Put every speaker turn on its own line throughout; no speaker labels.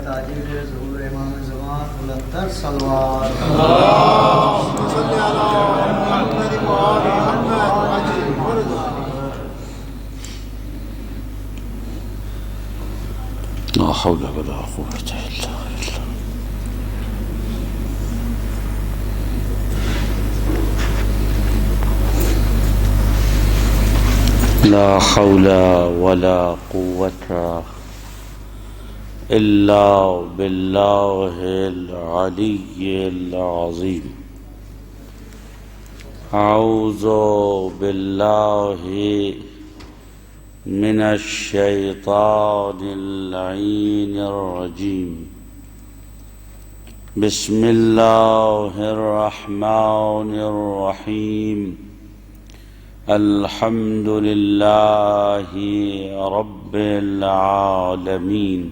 تاجر ظہور امام زمان بلندتر صلوات
اللهم صل على محمد وآل محمد عجل فرجه.
لا حول ولا قوة إلا بالله. لا حول ولا قوة إلا بالله العلي العظيم. أعوذ بالله من الشيطان اللعين الرجيم. بسم الله الرحمن الرحيم. الحمد لله رب العالمين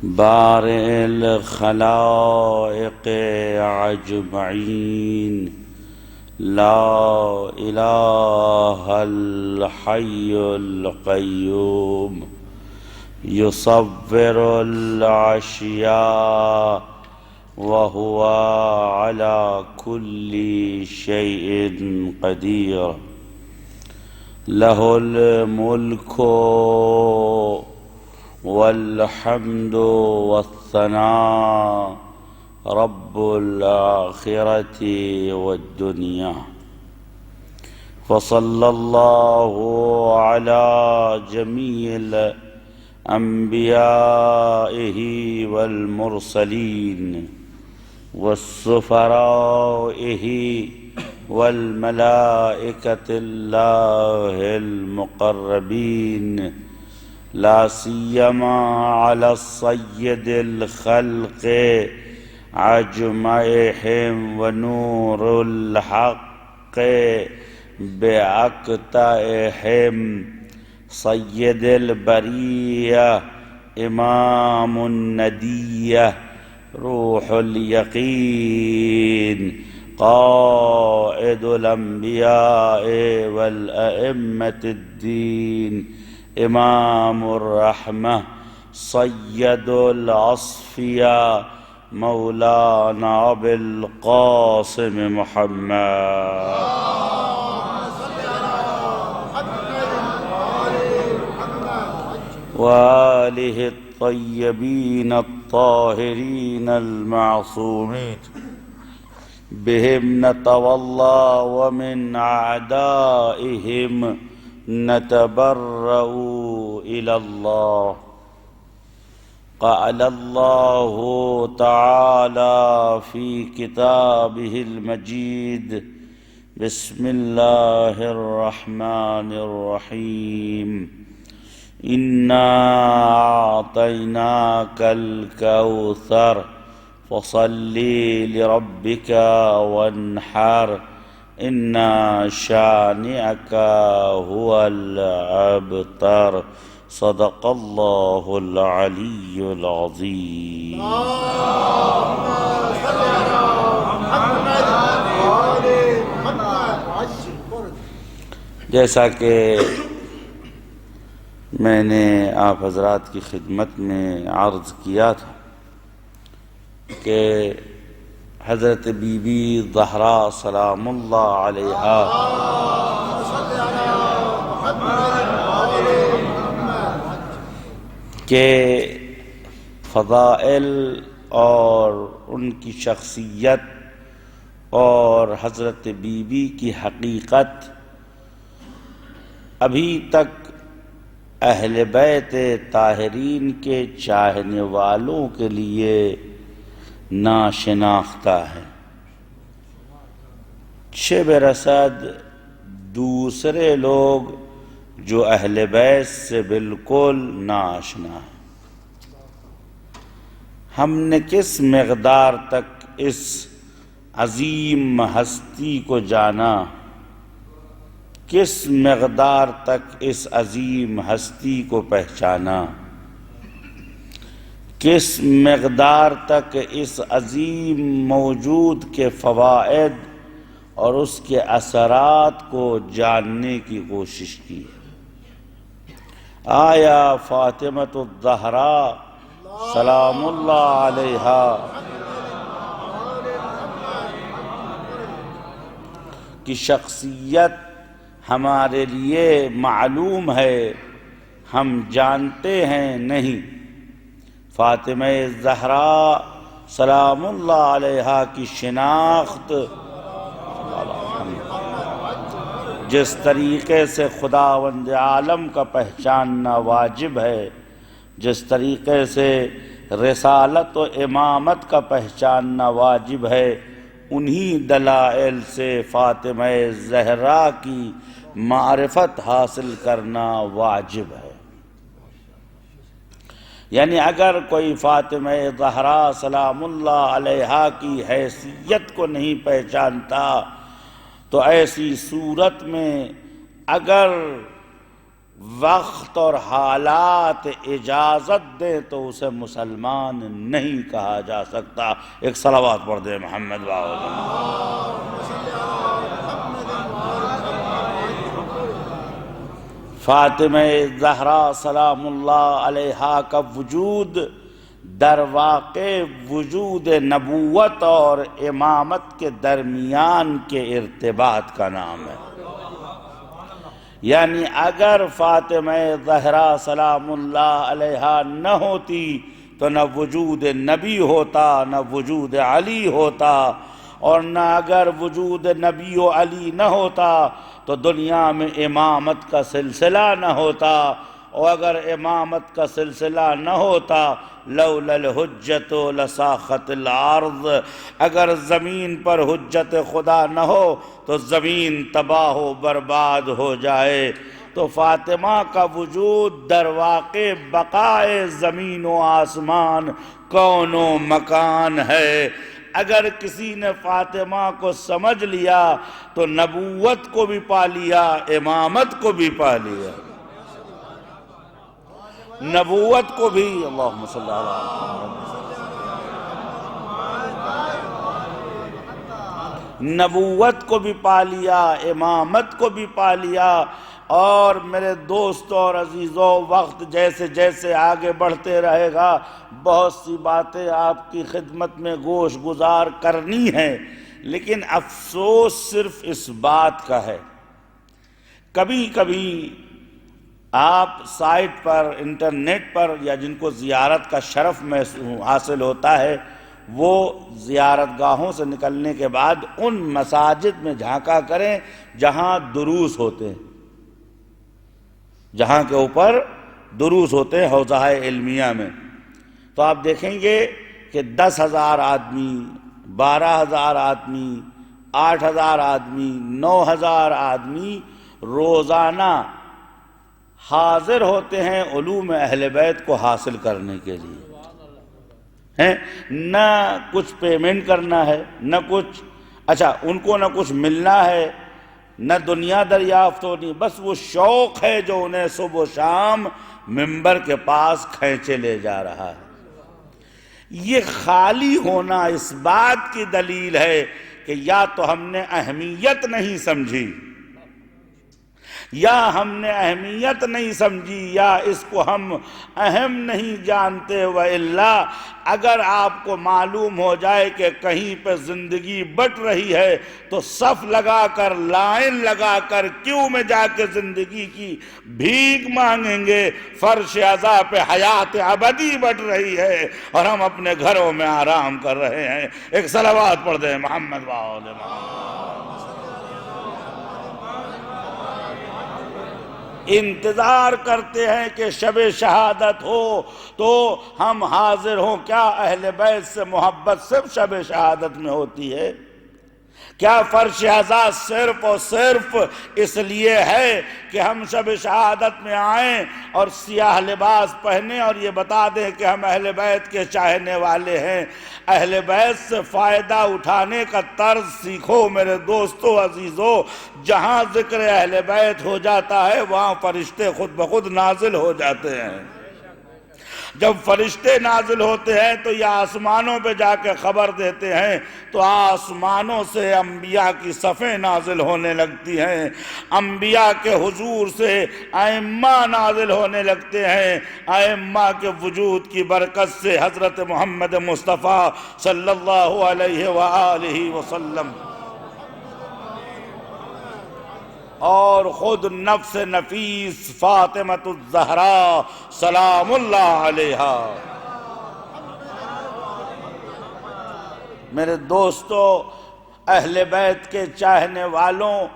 بارئ الخلائق أجمعين. لا إله الحي القيوم يصور الأشياء وهو على كل شيء قدير. له الملك والحمد والثناء رب الآخرة والدنيا. فصلى الله على جميع أنبيائه والمرسلين والسفرائه والملائكة الله المقربين، لا سيما على السيد الخلق أجمعهم ونور الحق بأقطعهم سيد البرية إمام الندية روح اليقين قائد الأنبياء والأئمة الدين إمام الرحمة سيد الأصفياء مولانا أبي القاسم محمد وآله الطيبين الطاهرين المعصومين. بهم نتولى ومن أعدائهم نتبرأ إلى الله. قال الله تعالى في كتابه المجيد: بسم الله الرحمن الرحيم. إنا أعطيناك الكوثر فصل لربك وانحر إن شانئك هو الأبتر. صدق الله العلي العظيم.
اللهم صل على محمد وآل محمد عجل فرجه.
جیسا کہ میں نے آپ حضرات کی خدمت میں عرض کیا تھا کہ حضرت بی بی زہرا سلام اللہ علیہا کے فضائل اور ان کی شخصیت اور حضرت بی بی کی حقیقت ابھی تک اہل بیت طاہرین کے چاہنے والوں کے لیے ناشناختہ ہے، شب رسد دوسرے لوگ جو اہل بیت سے بالکل ناآشنا ہیں۔ ہم نے کس مقدار تک اس عظیم ہستی کو جانا، کس مقدار تک اس عظیم ہستی کو پہچانا، کس مقدار تک اس عظیم موجود کے فوائد اور اس کے اثرات کو جاننے کی کوشش کی۔ آیا فاطمۃ الزہرا سلام اللہ علیہا کی شخصیت ہمارے لیے معلوم ہے، ہم جانتے ہیں نہیں۔ فاطمہ زہرا سلام اللہ علیہا کی شناخت جس طریقے سے خداوند عالم کا پہچاننا واجب ہے، جس طریقے سے رسالت و امامت کا پہچاننا واجب ہے، انہی دلائل سے فاطمہ زہرا کی معرفت حاصل کرنا واجب ہے۔ یعنی اگر کوئی فاطمہ زہرا سلام اللہ علیہا کی حیثیت کو نہیں پہچانتا تو ایسی صورت میں اگر وقت اور حالات اجازت دیں تو اسے مسلمان نہیں کہا جا سکتا۔ ایک صلوات پڑھ دیں محمد فاطمہ زہرا سلام اللہ علیہا کا وجود در واقع وجود نبوت اور امامت کے درمیان کے ارتباط کا نام ہے۔ یعنی اگر فاطمہ زہرا سلام اللہ علیہا نہ ہوتی تو نہ وجود نبی ہوتا، نہ وجود علی ہوتا، اور نہ اگر وجود نبی و علی نہ ہوتا تو دنیا میں امامت کا سلسلہ نہ ہوتا، اور اگر امامت کا سلسلہ نہ ہوتا لولا الحجت لساخت الارض، اگر زمین پر حجت خدا نہ ہو تو زمین تباہ و برباد ہو جائے۔ تو فاطمہ کا وجود در واقع بقائے زمین و آسمان، کون و مکان ہے۔ اگر کسی نے فاطمہ کو سمجھ لیا تو نبوت کو بھی پا لیا، امامت کو بھی پا لیا، نبوت کو بھی، اللہم صلی اللہ علیہ وسلم، نبوت کو بھی پا لیا، امامت کو بھی پا لیا۔ اور میرے دوستوں اور عزیزوں، وقت جیسے جیسے آگے بڑھتے رہے گا بہت سی باتیں آپ کی خدمت میں گوش گزار کرنی ہیں، لیکن افسوس صرف اس بات کا ہے کبھی کبھی آپ سائٹ پر، انٹرنیٹ پر، یا جن کو زیارت کا شرف حاصل ہوتا ہے وہ زیارت گاہوں سے نکلنے کے بعد ان مساجد میں جھانکا کریں جہاں دروس ہوتے ہیں، جہاں کے اوپر دروس ہوتے ہیں حوزہ علمیہ میں، تو آپ دیکھیں گے کہ 10,000 آدمی، 12,000 آدمی، 8,000 آدمی، 9,000 آدمی روزانہ حاضر ہوتے ہیں علوم اہل بیت کو حاصل کرنے کے لیے۔ نہ کچھ پیمنٹ کرنا ہے، نہ کچھ، اچھا ان کو نہ کچھ ملنا ہے، نہ دنیا دریافت ہونی، بس وہ شوق ہے جو انہیں صبح و شام ممبر کے پاس کھینچے لے جا رہا ہے۔ یہ خالی ہونا اس بات کی دلیل ہے کہ یا تو ہم نے اہمیت نہیں سمجھی، یا ہم نے اہمیت نہیں سمجھی، یا اس کو ہم اہم نہیں جانتے۔ وَإِلَّا اگر آپ کو معلوم ہو جائے کہ کہیں پہ زندگی بٹ رہی ہے تو صف لگا کر، لائن لگا کر کیوں میں جا کے زندگی کی بھیک مانگیں گے؟ فرش عزا پہ حیات ابدی بٹ رہی ہے اور ہم اپنے گھروں میں آرام کر رہے ہیں۔ ایک صلوات پڑھ دیں محمد وآل محمد۔ انتظار کرتے ہیں کہ شب شہادت ہو تو ہم حاضر ہوں۔ کیا اہل بیت سے محبت صرف شب شہادت میں ہوتی ہے؟ کیا فرش عزا صرف اور صرف اس لیے ہے کہ ہم شب شہادت میں آئیں اور سیاہ لباس پہنیں اور یہ بتا دیں کہ ہم اہل بیت کے چاہنے والے ہیں؟ اہل بیت سے فائدہ اٹھانے کا طرز سیکھو میرے دوستو عزیزو۔ جہاں ذکر اہل بیت ہو جاتا ہے وہاں فرشتے خود بخود نازل ہو جاتے ہیں۔ جب فرشتے نازل ہوتے ہیں تو یہ آسمانوں پہ جا کے خبر دیتے ہیں تو آسمانوں سے انبیاء کی صفیں نازل ہونے لگتی ہیں، انبیاء کے حضور سے ائمہ نازل ہونے لگتے ہیں، ائمہ کے وجود کی برکت سے حضرت محمد مصطفیٰ صلی اللہ علیہ وآلہ وسلم اور خود نفس نفیس فاطمۃ الزہرا سلام اللہ علیہا۔ میرے دوستو، اہل بیت کے چاہنے والوں،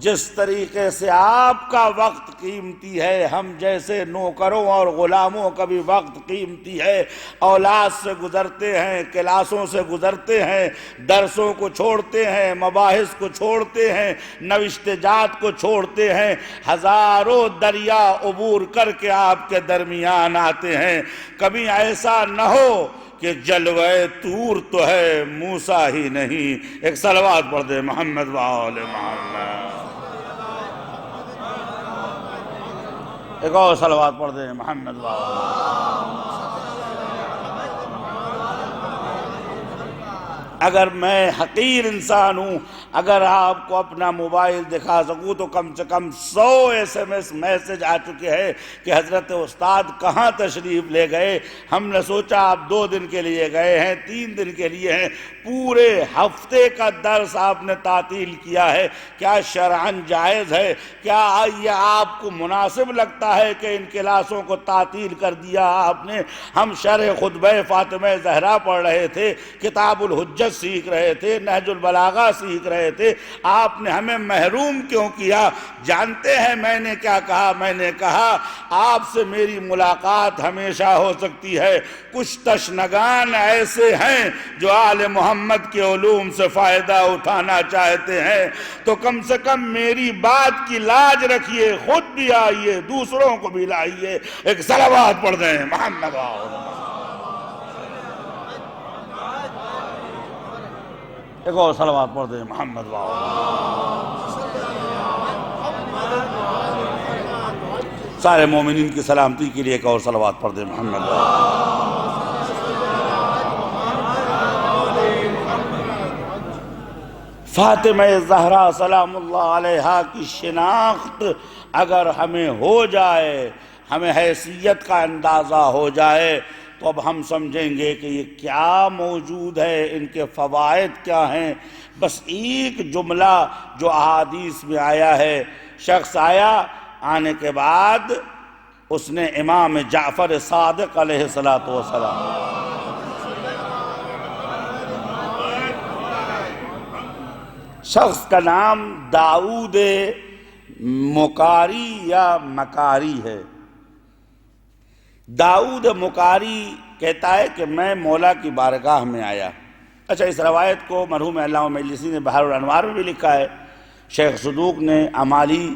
جس طریقے سے آپ کا وقت قیمتی ہے، ہم جیسے نوکروں اور غلاموں کا بھی وقت قیمتی ہے۔ اولاد سے گزرتے ہیں، کلاسوں سے گزرتے ہیں، درسوں کو چھوڑتے ہیں، مباحث کو چھوڑتے ہیں، نوشت جات کو چھوڑتے ہیں، ہزاروں دریا عبور کر کے آپ کے درمیان آتے ہیں۔ کبھی ایسا نہ ہو کہ جلوہ طور تو ہے موسیٰ ہی نہیں۔ ایک صلوات پڑھ دے محمد و آل محمد، ایک اور صلوات پڑھ دے محمد و آل محمد۔ اگر میں حقیر انسان ہوں، اگر آپ کو اپنا موبائل دکھا سکوں تو کم سے کم 100 SMS میسج آ چکے ہیں کہ حضرت استاد کہاں تشریف لے گئے۔ ہم نے سوچا آپ 2 دن کے لیے گئے ہیں، 3 دن کے لیے ہیں، پورے ہفتے کا درس آپ نے تعطیل کیا ہے۔ کیا شرعاً جائز ہے؟ کیا یہ آپ کو مناسب لگتا ہے کہ ان کلاسوں کو تعطیل کر دیا آپ نے؟ ہم شرح خطبہ فاطمہ زہرا پڑھ رہے تھے، کتاب الحجت سیکھ رہے تھے، نہج البلاغہ سیکھ رہے تھے، آپ نے ہمیں محروم کیوں کیا؟ جانتے ہیں میں نے کیا کہا؟ میں نے کہا آپ سے میری ملاقات ہمیشہ ہو سکتی ہے، کچھ تشنگان ایسے ہیں جو آل محمد کے علوم سے فائدہ اٹھانا چاہتے ہیں، تو کم سے کم میری بات کی لاج رکھیے، خود بھی آئیے، دوسروں کو بھی لائیے۔ ایک صلوات پڑھ دیں محمد ایک اور صلوات پڑھ دیں محمد سارے مومنین کی سلامتی کے لیے ایک اور صلوات پڑھ دیں محمد فاطمہ زہرا سلام اللہ علیہا کی شناخت اگر ہمیں ہو جائے، ہمیں حیثیت کا اندازہ ہو جائے، تو اب ہم سمجھیں گے کہ یہ کیا موجود ہے، ان کے فوائد کیا ہیں۔ بس ایک جملہ جو احادیث میں آیا ہے، شخص آیا، آنے کے بعد اس نے امام جعفر صادق علیہ السلام، شخص کا نام داؤد مکاری یا مکاری ہے۔ داؤد مکاری کہتا ہے کہ میں مولا کی بارگاہ میں آیا۔ اچھا، اس روایت کو مرحوم علامہ مجلسی نے بحر الانوار میں بھی لکھا ہے، شیخ صدوق نے عمالی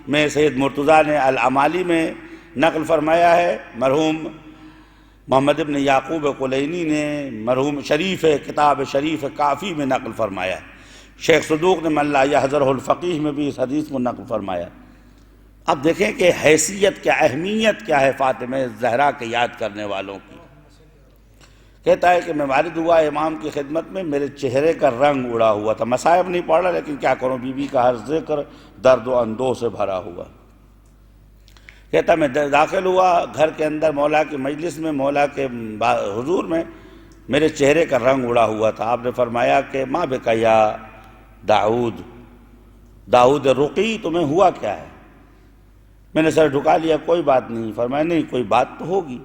میں، سید مرتضیٰ نے العمالی میں نقل فرمایا ہے، مرحوم محمد ابن یعقوب قلینی نے مرحوم شریف کتاب شریف کافی میں نقل فرمایا ہے، شیخ صدوق نے من لا یحضرہ الفقیہ میں بھی اس حدیث کو نقل فرمایا۔ اب دیکھیں کہ حیثیت کیا، اہمیت کیا ہے فاطمہ زہرا کے یاد کرنے والوں کی۔ کہتا ہے کہ میں وارد ہوا امام کی خدمت میں، میرے چہرے کا رنگ اڑا ہوا تھا، مصائب نہیں پڑھ رہا لیکن کیا کروں، بی بی کا ہر ذکر درد و اندوہ سے بھرا ہوا۔ کہتا میں داخل ہوا گھر کے اندر مولا کی مجلس میں، مولا کے حضور میں، میرے چہرے کا رنگ اڑا ہوا تھا۔ آپ نے فرمایا کہ ما بک یا داؤد، داؤد رقی، تمہیں ہوا کیا ہے؟ میں نے سر جھکا لیا، کوئی بات نہیں۔ فرمایا نہیں، کوئی بات تو ہوگی۔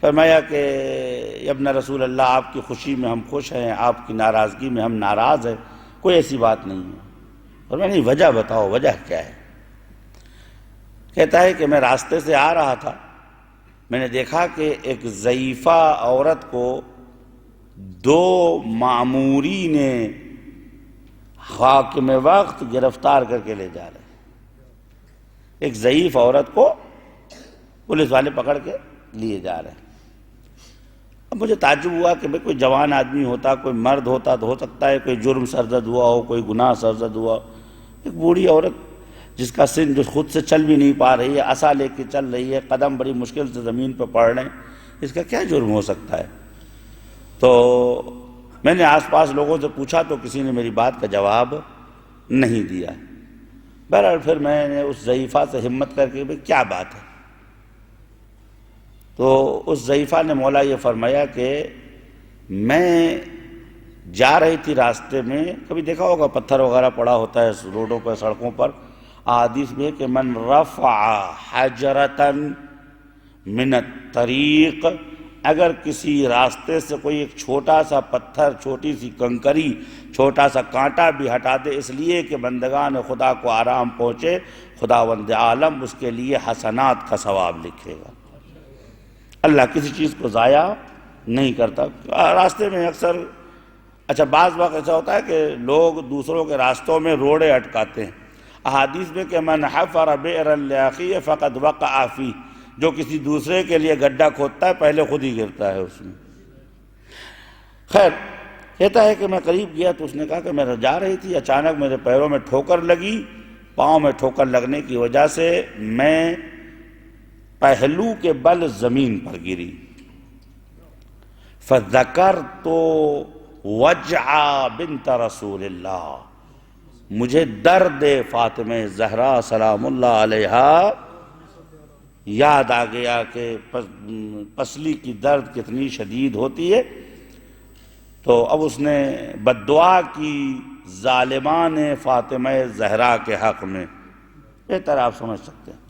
فرمایا کہ ابن رسول اللہ، آپ کی خوشی میں ہم خوش ہیں، آپ کی ناراضگی میں ہم ناراض ہیں، کوئی ایسی بات نہیں ہے۔ فرمایا نہیں، وجہ بتاؤ، وجہ کیا ہے؟ کہتا ہے کہ میں راستے سے آ رہا تھا، میں نے دیکھا کہ ایک ضعیفہ عورت کو 2 ماموری نے حاکم وقت گرفتار کر کے لے جا رہے ہیں۔ ایک ضعیف عورت کو پولیس والے پکڑ کے لیے جا رہے ہیں۔ اب مجھے تعجب ہوا کہ کوئی جوان آدمی ہوتا، کوئی مرد ہوتا تو ہو سکتا ہے کوئی جرم سرزد ہوا ہو، کوئی گناہ سرزد ہوا ہو۔ ایک بوڑھی عورت جس کا سن جو خود سے چل بھی نہیں پا رہی ہے، عصا لے کے چل رہی ہے، قدم بڑی مشکل سے زمین پہ پڑ رہے ہیں، اس کا کیا جرم ہو سکتا ہے؟ تو میں نے آس پاس لوگوں سے پوچھا تو کسی نے میری بات کا جواب نہیں دیا۔ بہرحال پھر میں نے اس ضعیفہ سے ہمت کر کے بھئی کیا بات ہے؟ تو اس ضعیفہ نے مولا یہ فرمایا کہ میں جا رہی تھی راستے میں، کبھی دیکھا ہوگا پتھر وغیرہ پڑا ہوتا ہے روڈوں پر، سڑکوں پر، احادیث میں کہ من رفع حجرتا من الطریق، اگر کسی راستے سے کوئی ایک چھوٹا سا پتھر، چھوٹی سی کنکری، چھوٹا سا کانٹا بھی ہٹا دے اس لیے کہ بندگان خدا کو آرام پہنچے، خداوند عالم اس کے لیے حسنات کا ثواب لکھے گا۔ اللہ کسی چیز کو ضائع نہیں کرتا۔ راستے میں اکثر بعض وقت ایسا ہوتا ہے کہ لوگ دوسروں کے راستوں میں روڑے اٹکاتے ہیں۔ احادیث میں کہ من حفر بئرا لأخیہ فقد وقع فیہ، جو کسی دوسرے کے لیے گڈھا کھودتا ہے پہلے خود ہی گرتا ہے اس میں۔ خیر، کہتا ہے کہ میں قریب گیا تو اس نے کہا کہ میں جا رہی تھی، اچانک میرے پیروں میں ٹھوکر لگی، پاؤں میں ٹھوکر لگنے کی وجہ سے میں پہلو کے بل زمین پر گری۔ فذکرت وجع بنت رسول اللہ، مجھے درد فاطمہ زہرا سلام اللہ علیہا یاد آ گیا کہ پسلی کی درد کتنی شدید ہوتی ہے۔ تو اب اس نے بد دعا کی ظالمان فاطمہ زہرا کے حق میں، بہتر آپ سمجھ سکتے ہیں۔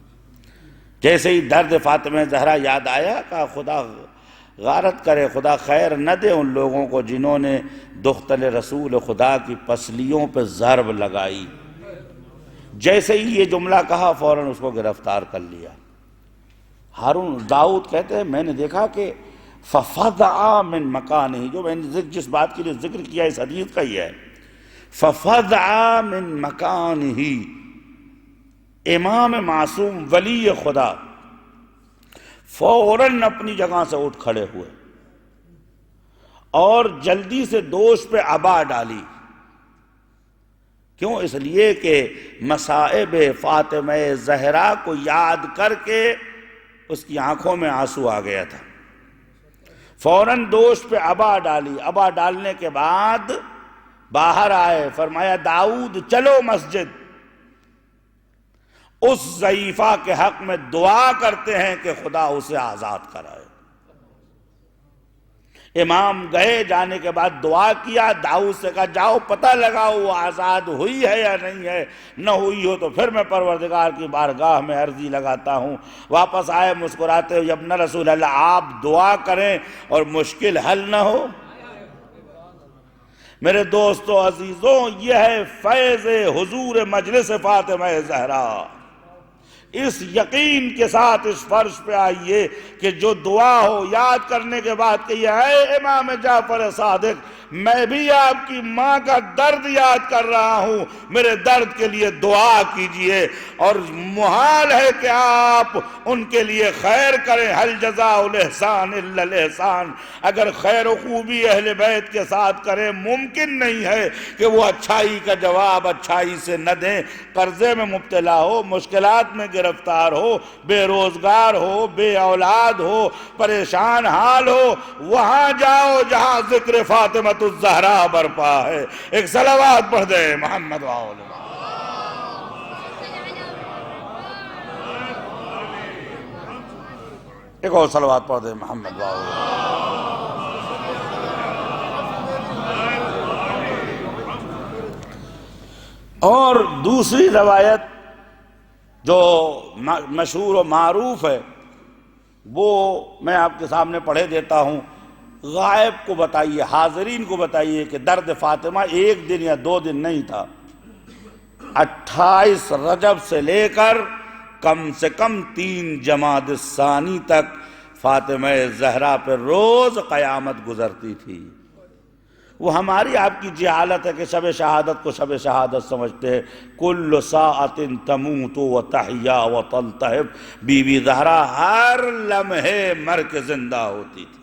جیسے ہی درد فاطمہ زہرا یاد آیا، کہا خدا غارت کرے، خدا خیر نہ دے ان لوگوں کو جنہوں نے دختر رسول خدا کی پسلیوں پہ ضرب لگائی۔ جیسے ہی یہ جملہ کہا فوراً اس کو گرفتار کر لیا۔ ہارون داؤد کہتے ہیں میں نے دیکھا کہ ففزع من مکانہ، جو میں نے جس بات کے لیے ذکر کیا اس حدیث کا یہ ہے، ففزع من مکانہ، امام معصوم ولی خدا فوراً اپنی جگہ سے اٹھ کھڑے ہوئے اور جلدی سے دوش پہ عبا ڈالی۔ کیوں؟ اس لیے کہ مصائب فاطمہ زہرا کو یاد کر کے اس کی آنکھوں میں آنسو آ گیا تھا۔ فوراً دوش پہ عبا ڈالی، عبا ڈالنے کے بعد باہر آئے، فرمایا داؤد چلو مسجد، اس ضعیفہ کے حق میں دعا کرتے ہیں کہ خدا اسے آزاد کرائے۔ امام گئے، جانے کے بعد دعا کیا، داؤد سے کہا جاؤ پتہ لگاؤ وہ آزاد ہوئی ہے یا نہیں ہے، نہ ہوئی ہو تو پھر میں پروردگار کی بارگاہ میں عرضی لگاتا ہوں۔ واپس آئے مسکراتے ہوئے، ابن رسول اللہ آپ دعا کریں اور مشکل حل نہ ہو۔ میرے دوستو عزیزوں، یہ ہے فیض حضور مجلس فاطمہ زہرا۔ اس یقین کے ساتھ اس فرش پہ آئیے کہ جو دعا ہو یاد کرنے کے بعد کہ اے امام جعفر صادق، میں بھی آپ کی ماں کا درد یاد کر رہا ہوں، میرے درد کے لیے دعا کیجئے، اور محال ہے کہ آپ ان کے لیے خیر کریں۔ حل جزاء الاحسان الا الاحسان، اگر خیر و خوبی اہل بیت کے ساتھ کریں، ممکن نہیں ہے کہ وہ اچھائی کا جواب اچھائی سے نہ دیں۔ قرضے میں مبتلا ہو، مشکلات میں گرفتار ہو، بے روزگار ہو، بے اولاد ہو، پریشان حال ہو، وہاں جاؤ جہاں ذکر فاطمہ الزہرا برپا ہے۔ ایک صلوات پڑھ دے محمد وآلہ۔ ایک اور صلوات پڑھ دے محمد وآلہ۔ اور دوسری روایت جو مشہور و معروف ہے وہ میں آپ کے سامنے پڑھے دیتا ہوں۔ غائب کو بتائیے، حاضرین کو بتائیے کہ درد فاطمہ ایک دن یا 2 دن نہیں تھا، 28 رجب سے لے کر کم سے کم 3 جمادی الثانی تک فاطمہ زہرا پہ روز قیامت گزرتی تھی۔ وہ ہماری آپ کی جہالت ہے کہ شب شہادت کو شب شہادت سمجھتے ہیں۔ کل ساعت تموت و تحیا و تلتہب، بی بی زہرا ہر لمحے مر کے زندہ ہوتی تھی،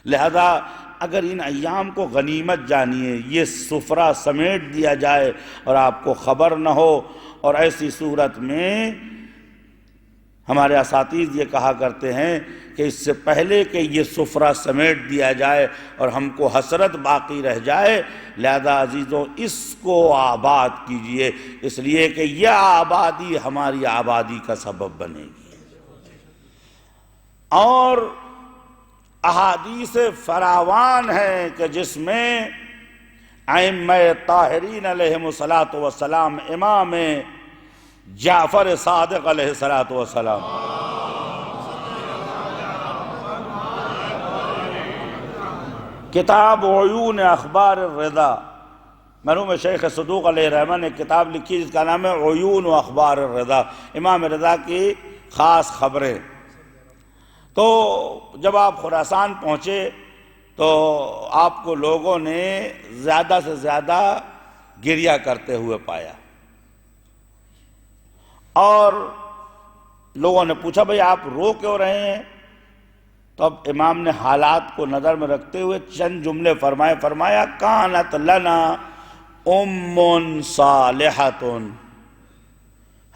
لہذا اگر ان ایام کو غنیمت جانیے، یہ سفرہ سمیٹ دیا جائے اور آپ کو خبر نہ ہو، اور ایسی صورت میں ہمارے اساتذہ یہ کہا کرتے ہیں کہ اس سے پہلے کہ یہ سفرہ سمیٹ دیا جائے اور ہم کو حسرت باقی رہ جائے، لہذا عزیزوں اس کو آباد کیجئے، اس لیے کہ یہ آبادی ہماری آبادی کا سبب بنے گی۔ اور احادیث فراوان ہیں کہ جس میں ائمہ طاہرین علیہم السلام، امام جعفر صادق علیہ السلام، کتاب عیون اخبار الرضا، مرحوم شیخ صدوق علیہ رحمہ نے کتاب لکھی جس کا نام ہے عیون اخبار الرضا، امام رضا کی خاص خبریں۔ تو جب آپ خراسان پہنچے تو آپ کو لوگوں نے زیادہ سے زیادہ گریہ کرتے ہوئے پایا، اور لوگوں نے پوچھا بھئی آپ رو کیوں رہے ہیں؟ تو اب امام نے حالات کو نظر میں رکھتے ہوئے چند جملے فرمایا کانت لنا ام صالحۃ،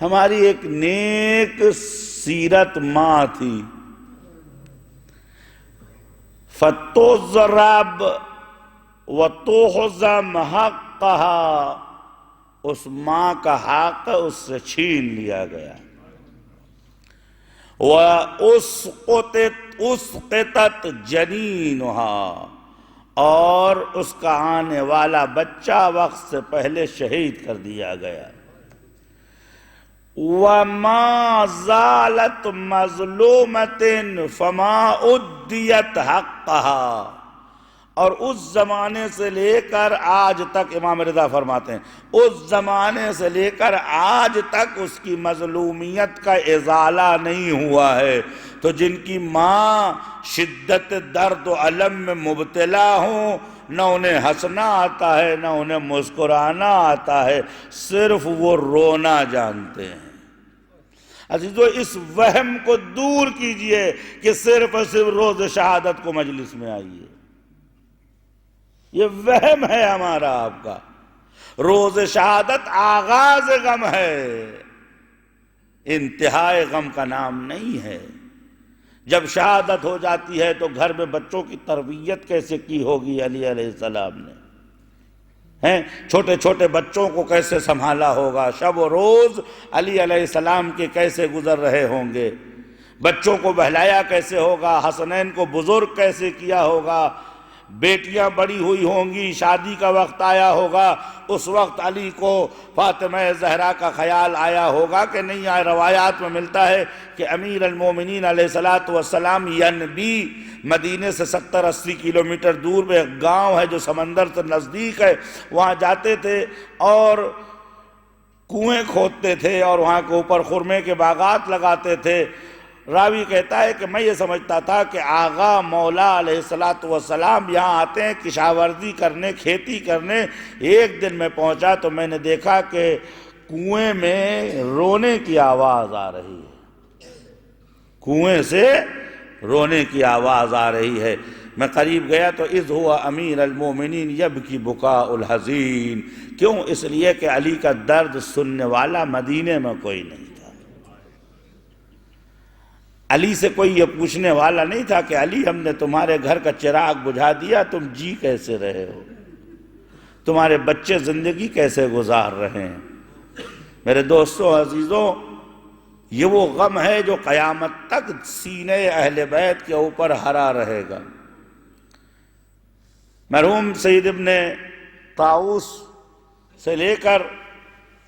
ہماری ایک نیک سیرت ماں تھی، فتضرب وتحزم حقها، اس ماں کا حق اس سے چھین لیا گیا، وَأُسْقِطَتْ جَنِينُهَا، اور اس کا آنے والا بچہ وقت سے پہلے شہید کر دیا گیا، وَمَا زَالَتْ مَظْلُومَةٍ فَمَا أُدِّيَتْ حَقَّهَا، اور اس زمانے سے لے کر آج تک، امام رضا فرماتے ہیں اس زمانے سے لے کر آج تک اس کی مظلومیت کا ازالہ نہیں ہوا ہے۔ تو جن کی ماں شدت درد و علم میں مبتلا ہوں، نہ انہیں ہنسنا آتا ہے نہ انہیں مسکرانا آتا ہے، صرف وہ رونا جانتے ہیں۔ عزیزو اس وہم کو دور کیجئے کہ صرف اور صرف روز شہادت کو مجلس میں آئیے، یہ وہم ہے ہمارا آپ کا۔ روز شہادت آغاز غم ہے، انتہائے غم کا نام نہیں ہے۔ جب شہادت ہو جاتی ہے تو گھر میں بچوں کی تربیت کیسے کی ہوگی علی علیہ السلام نے، چھوٹے چھوٹے بچوں کو کیسے سنبھالا ہوگا، شب و روز علی علیہ السلام کے کیسے گزر رہے ہوں گے، بچوں کو بہلایا کیسے ہوگا، حسنین کو بزرگ کیسے کیا ہوگا، بیٹیاں بڑی ہوئی ہوں گی، شادی کا وقت آیا ہوگا، اس وقت علی کو فاطمہ زہرا کا خیال آیا ہوگا کہ نہیں آیا۔ روایات میں ملتا ہے کہ امیر المومنین علیہ السلام ینبی، مدینے سے 70-80 کلومیٹر دور میں ایک گاؤں ہے جو سمندر سے نزدیک ہے، وہاں جاتے تھے اور کنویں کھودتے تھے اور وہاں کے اوپر خرمے کے باغات لگاتے تھے۔ راوی کہتا ہے کہ میں یہ سمجھتا تھا کہ آغا مولا علیہ السلام یہاں آتے ہیں کشاورزی کرنے، کھیتی کرنے۔ ایک دن میں پہنچا تو میں نے دیکھا کہ کنویں میں رونے کی آواز آ رہی ہے، کنویں سے رونے کی آواز آ رہی ہے۔ میں قریب گیا تو اذ ہوا امیر المومنین یبکی بکاء الحزین، کیوں؟ اس لیے کہ علی کا درد سننے والا مدینے میں کوئی نہیں تھا۔ علی سے کوئی یہ پوچھنے والا نہیں تھا کہ علی ہم نے تمہارے گھر کا چراغ بجھا دیا، تم جی کیسے رہے ہو، تمہارے بچے زندگی کیسے گزار رہے ہیں۔ میرے دوستوں عزیزوں، یہ وہ غم ہے جو قیامت تک سینے اہل بیت کے اوپر ہرا رہے گا۔ مرحوم سید ابن طاؤس سے لے کر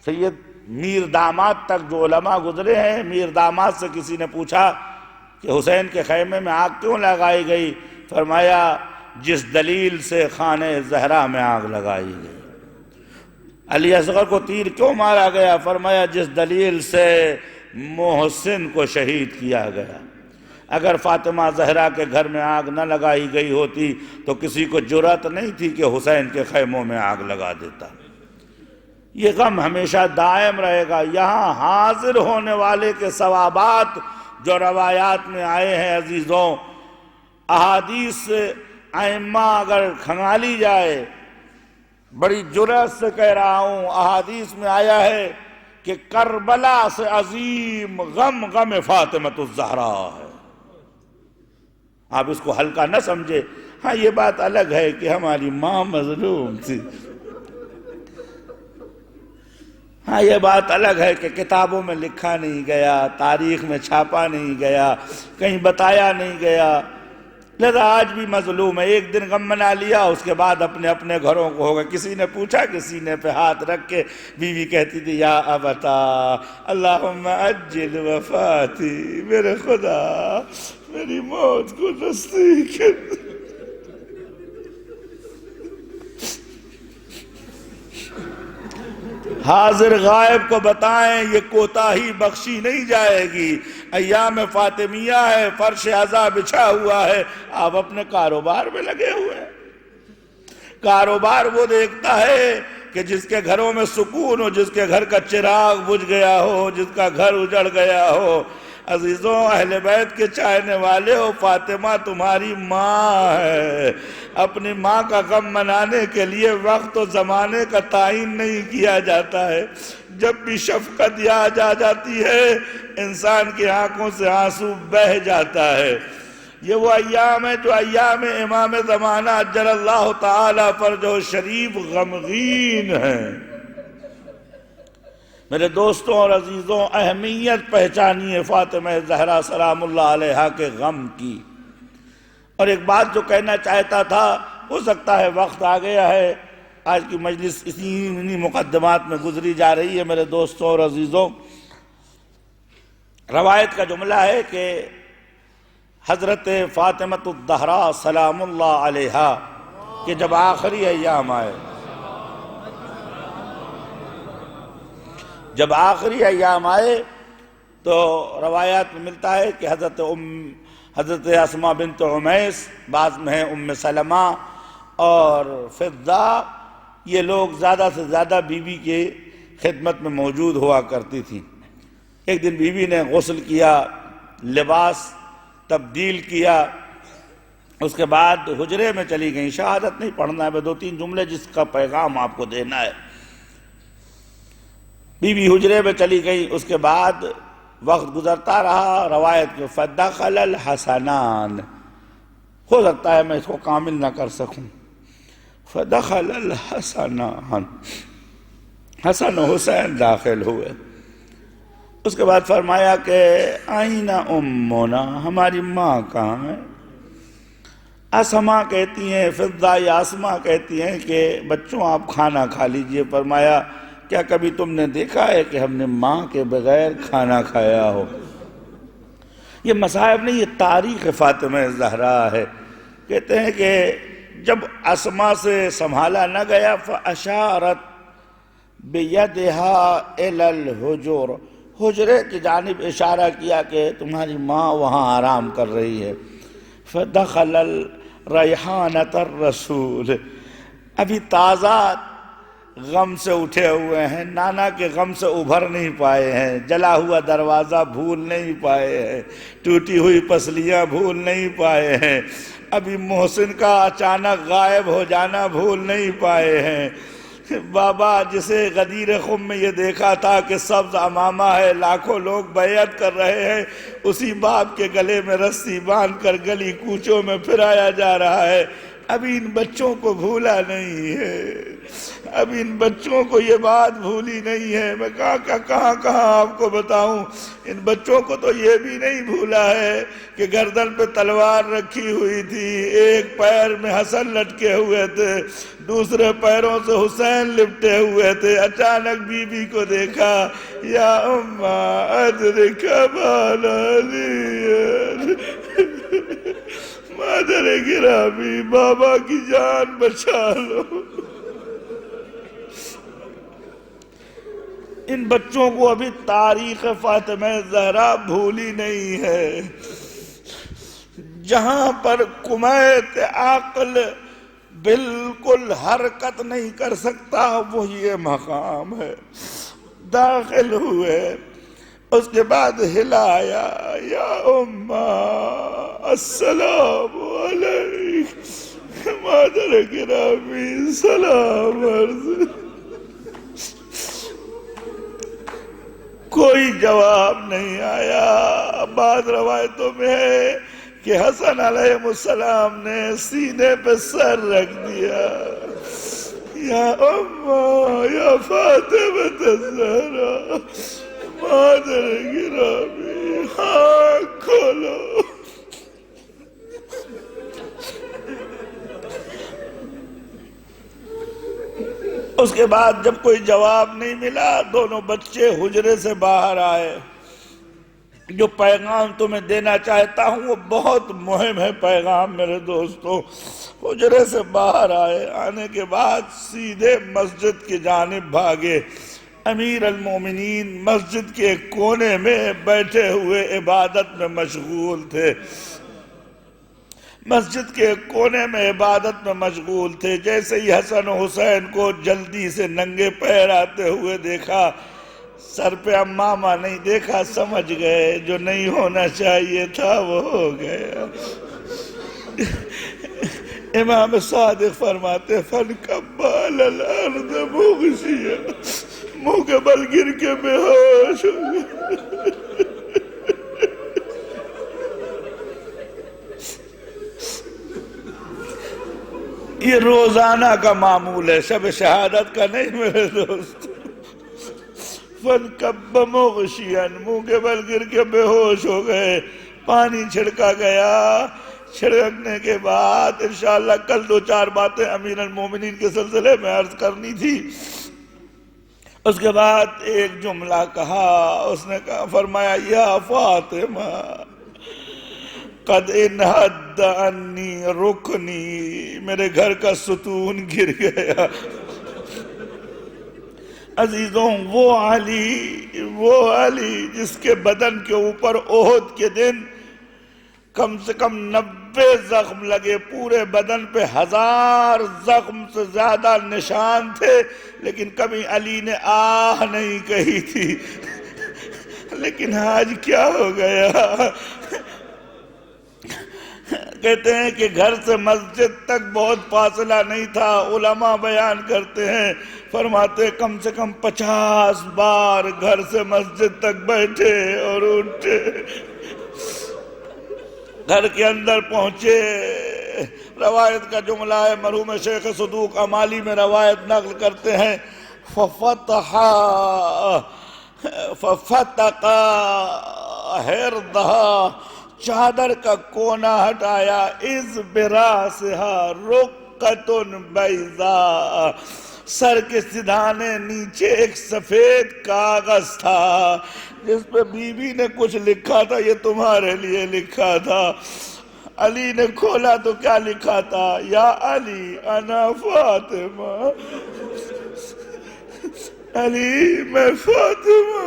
سید میر داماد تک جو علماء گزرے ہیں، میر داماد سے کسی نے پوچھا کہ حسین کے خیمے میں آگ کیوں لگائی گئی؟ فرمایا جس دلیل سے خانہ زہرا میں آگ لگائی گئی۔ علی اصغر کو تیر کیوں مارا گیا؟ فرمایا جس دلیل سے محسن کو شہید کیا گیا۔ اگر فاطمہ زہرا کے گھر میں آگ نہ لگائی گئی ہوتی تو کسی کو جرأت نہیں تھی کہ حسین کے خیموں میں آگ لگا دیتا۔ یہ غم ہمیشہ دائم رہے گا۔ یہاں حاضر ہونے والے کے ثوابات جو روایات میں آئے ہیں عزیزوں، احادیث ائمہ اگر کھنگالی جائے، بڑی جرأت سے کہہ رہا ہوں، احادیث میں آیا ہے کہ کربلا سے عظیم غم غم فاطمۃ الزہرا ہے۔ آپ اس کو ہلکا نہ سمجھے۔ ہاں یہ بات الگ ہے کہ ہماری ماں مظلوم تھی، ہاں یہ بات الگ ہے کہ کتابوں میں لکھا نہیں گیا، تاریخ میں چھاپا نہیں گیا، کہیں بتایا نہیں گیا، لہذا آج بھی مظلوم ہے۔ ایک دن غم منا لیا، اس کے بعد اپنے اپنے گھروں کو ہوگا۔ کسی نے پوچھا، کسی نے پہ ہاتھ رکھ کے بیوی کہتی تھی یا ابتا اللہم عجل وفاتی، میرے خدا میری موت کو نزدیک کر۔ حاضر غائب کو بتائیں یہ کوتاہی بخشی نہیں جائے گی۔ ایام فاطمیہ ہے، فرش عزا بچھا ہوا ہے، آپ اپنے کاروبار میں لگے ہوئے ہیں۔ کاروبار وہ دیکھتا ہے کہ جس کے گھروں میں سکون ہو، جس کے گھر کا چراغ بجھ گیا ہو، جس کا گھر اجڑ گیا ہو۔ عزیزوں، اہل بیت کے چاہنے والے ہو، فاطمہ تمہاری ماں ہے۔ اپنی ماں کا غم منانے کے لیے وقت و زمانے کا تعین نہیں کیا جاتا ہے۔ جب بھی شفقت یاد آ جاتی ہے، انسان کی آنکھوں سے آنسو بہہ جاتا ہے۔ یہ وہ ایام ہے جو ایام امام زمانہ عجل اللہ تعالی فرجہ شریف غمگین ہیں۔ میرے دوستوں اور عزیزوں، اہمیت پہچانیے فاطمہ زہرا سلام اللہ علیہا کے غم کی۔ اور ایک بات جو کہنا چاہتا تھا، ہو سکتا ہے وقت آ گیا ہے، آج کی مجلس انہی مقدمات میں گزری جا رہی ہے۔ میرے دوستوں اور عزیزوں، روایت کا جملہ ہے کہ حضرت فاطمۃ الزہرا سلام اللہ علیہا کہ جب آخری ایام آئے، جب آخری ایام آئے تو روایات میں ملتا ہے کہ حضرت اسماء بنت عمیس، بعض میں ہے سلمہ اور فضہ، یہ لوگ زیادہ سے زیادہ بی بی کے خدمت میں موجود ہوا کرتی تھی۔ ایک دن بی بی نے غسل کیا، لباس تبدیل کیا، اس کے بعد حجرے میں چلی گئیں۔ شہادت نہیں پڑھنا ہے، دو تین جملے جس کا پیغام آپ کو دینا ہے۔ بی بی حجرے میں چلی گئی، اس کے بعد وقت گزرتا رہا۔ روایت میں فَدَخَلَ الْحَسَنَانِ، ہو سکتا ہے میں اس کو کامل نہ کر سکوں، فَدَخَلَ الْحَسَنَانِ، حسن و حسین داخل ہوئے۔ اس کے بعد فرمایا کہ آئینہ امنا، ہماری ماں کہاں ہے؟ اسما کہتی ہیں، فضہ یا اسما کہتی ہیں کہ بچوں آپ کھانا کھا لیجئے۔ فرمایا کیا کبھی تم نے دیکھا ہے کہ ہم نے ماں کے بغیر کھانا کھایا ہو؟ یہ مصائب نہیں، یہ تاریخ فاطمہ زہرا ہے۔ کہتے ہیں کہ جب اسما سے سنبھالا نہ گیا، فَأَشَارَتْ بِيَدِهَا إِلَى الْحُجُرِ، حجرے کی جانب اشارہ کیا کہ تمہاری ماں وہاں آرام کر رہی ہے۔ فَدَخَلَ الرَّيْحَانَةَ الرَّسُولِ، ابھی تازہ غم سے اٹھے ہوئے ہیں، نانا کے غم سے ابھر نہیں پائے ہیں، جلا ہوا دروازہ بھول نہیں پائے ہیں، ٹوٹی ہوئی پسلیاں بھول نہیں پائے ہیں، ابھی محسن کا اچانک غائب ہو جانا بھول نہیں پائے ہیں۔ بابا جسے غدیر خم میں یہ دیکھا تھا کہ سبز امامہ ہے، لاکھوں لوگ بیعت کر رہے ہیں، اسی باپ کے گلے میں رسی باندھ کر گلی کوچوں میں پھرایا جا رہا ہے، ابھی ان بچوں کو بھولا نہیں ہے، ابھی ان بچوں کو یہ بات بھولی نہیں ہے۔ میں کہاں آپ کو بتاؤں، ان بچوں کو تو یہ بھی نہیں بھولا ہے کہ گردن پہ تلوار رکھی ہوئی تھی، ایک پیر میں حسن لٹکے ہوئے تھے، دوسرے پیروں سے حسین لپٹے ہوئے تھے۔ اچانک بی بی کو دیکھا، یا امّا ادرک بال علی، مادر گرامی بابا کی جان بچا لو۔ ان بچوں کو ابھی تاریخ فاطمہ زہرا بھولی نہیں ہے۔ جہاں پر کمیت عقل بالکل حرکت نہیں کر سکتا، وہ یہ مقام ہے۔ داخل ہوئے، اس کے بعد ہلایا، یا امّا السلام علیک، مادر گرامی سلام عرض. کوئی جواب نہیں آیا. بعض روایتوں میں ہے کہ حسن علیہ السلام نے سینے پہ سر رکھ دیا. یا اماں یا فاطمہ الزہرا مادر گرامی آنکھ کھولو. اس کے بعد جب کوئی جواب نہیں ملا دونوں بچے حجرے سے باہر آئے. جو پیغام تمہیں دینا چاہتا ہوں وہ بہت مہم ہے پیغام میرے دوستوں. حجرے سے باہر آئے. آنے کے بعد سیدھے مسجد کی جانب بھاگے. امیر المومنین مسجد کے ایک کونے میں بیٹھے ہوئے عبادت میں مشغول تھے. مسجد کے کونے میں عبادت میں مشغول تھے. جیسے ہی حسن و حسین کو جلدی سے ننگے پیر آتے ہوئے دیکھا, سر پہ امامہ نہیں دیکھا, سمجھ گئے جو نہیں ہونا چاہیے تھا وہ ہو گیا. امام صادق فرماتے فَانْكَبَّ عَلَى الْأَرْضِ مُغْشِيًا, منہ کے بل گر کے بے ہوش ہو گئے. یہ روزانہ کا معمول ہے, شب شہادت کا نہیں میرے دوست. فَانْكَبَّ مُغْشِيًا, منہ کے بل گر کے بے ہوش ہو گئے. پانی چھڑکا گیا. چھڑکنے کے بعد انشاءاللہ کل 2-4 باتیں امیر المومنین کے سلسلے میں عرض کرنی تھی. اس کے بعد ایک جملہ کہا. اس نے کہا فرمایا یا فاطمہ قد انحد عنی رکنی, میرے گھر کا ستون گر گیا. عزیزوں وہ علی جس کے بدن کے اوپر احد کے دن کم سے کم 90 زخم لگے, پورے بدن پہ 1000 زخم سے زیادہ نشان تھے, لیکن کبھی علی نے آہ نہیں کہی تھی. لیکن آج کیا ہو گیا؟ کہتے ہیں کہ گھر سے مسجد تک بہت فاصلہ نہیں تھا. علماء بیان کرتے ہیں, فرماتے کم سے کم 50 بار گھر سے مسجد تک بیٹھے اور اٹھے. گھر کے اندر پہنچے. روایت کا جملہ ہے, مرحوم شیخ صدوق امالی میں روایت نقل کرتے ہیں فَفَتَقَ حِرْدَهَا, چادر کا کونا ہٹایا. اِذْ بِرَاسِهَا رُقَّةٌ بَيْضَاء, سر کے سدھانے نیچے ایک سفید کاغذ تھا جس پہ بی بی نے کچھ لکھا تھا, یہ تمہارے لیے لکھا تھا. علی نے کھولا تو کیا لکھا تھا؟ یا علی انا فاطمہ, علی میں فاطمہ.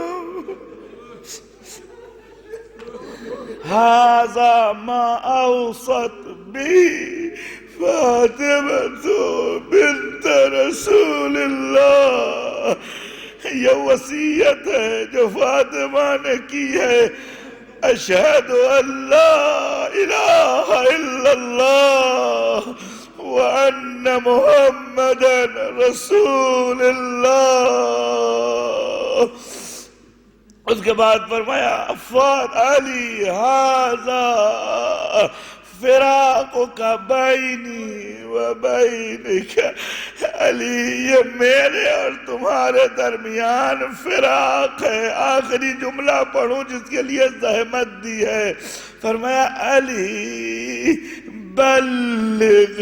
هذا ما اوصت به فاطمہ بنت رسول اللہ, یہ وصیت ہے جو فاطمہ نے کی ہے. اشہد ان لا الہ الا اللہ وان محمدا رسول اللہ. اس کے بعد فرمایا فات علی هذا فراقک بینی و بینک, علی یہ میرے اور تمہارے درمیان فراق ہے. آخری جملہ پڑھوں جس کے لیے زحمت دی ہے. فرمایا علی بلغ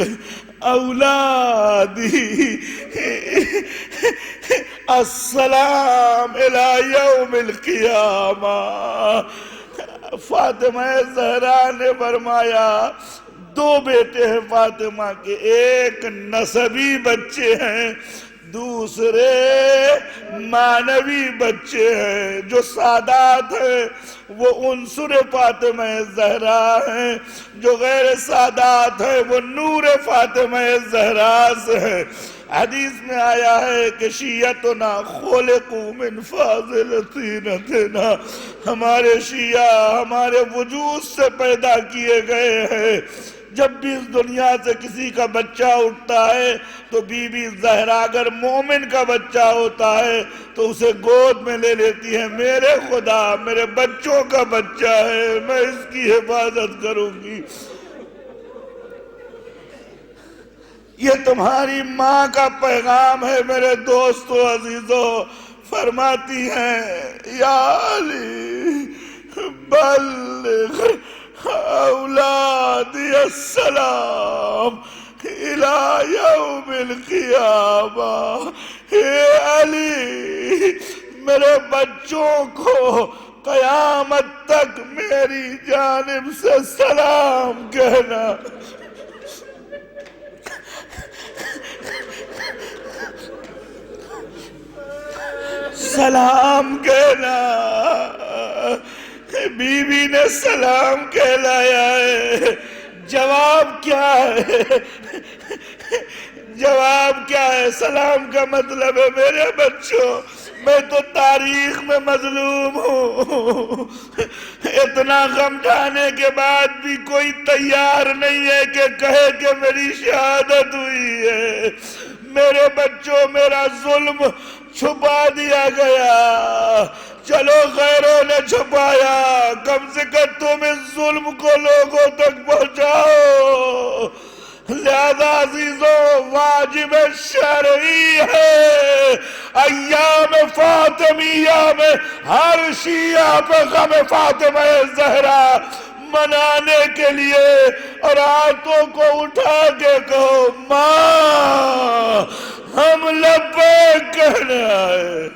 اولادی السلام الى یوم القیامہ. فاطمہ زہرا نے فرمایا 2 بیٹے ہیں فاطمہ کے, ایک نسبی بچے ہیں, دوسرے معنوی بچے ہیں. جو سادات ہیں وہ عنصر فاطمہ زہرا ہیں, جو غیر سادات ہیں وہ نور فاطمہ زہرا سے ہیں. حدیث میں آیا ہے کہ شیعتنا خلقوا من فاضل طینتنا, ہمارے شیعہ ہمارے وجود سے پیدا کیے گئے ہیں جب بھی اس دنیا سے کسی کا بچہ اٹھتا ہے تو بی بی زہرا اگر مومن کا بچہ ہوتا ہے تو اسے گود میں لے لیتی ہے، میرے خدا میرے بچوں کا بچہ ہے، میں اس کی حفاظت کروں گی۔ یہ تمہاری ماں کا پیغام ہے میرے دوستو عزیزو۔ فرماتی ہیں یا علی بلغ اولادی السلام الى یوم القیامہ، اے علی میرے بچوں کو قیامت تک میری جانب سے سلام کہنا۔ سلام کہنا۔ بی بی نے سلام کہلایا ہے۔ جواب کیا ہے؟ جواب کیا ہے؟ سلام کا مطلب ہے میرے بچوں میں تو تاریخ میں مظلوم ہوں، اتنا غم ڈھانے کے بعد بھی کوئی تیار نہیں ہے کہ کہے کہ میری شہادت ہوئی ہے۔ میرے بچوں میرا ظلم چھپا دیا گیا، چلو غیروں نے چھپایا، کم سے کم تم اس ظلم کو لوگوں تک پہنچاؤ۔ لہذا عزیزوں واجب شرعی ہے ایام فاطمیہ میں ہر شیعہ پہ غم فاطمہ زہرا منانے کے لیے اور ہاتھوں کو اٹھا کے کہو ماں ہم لبیک کہنے آئے۔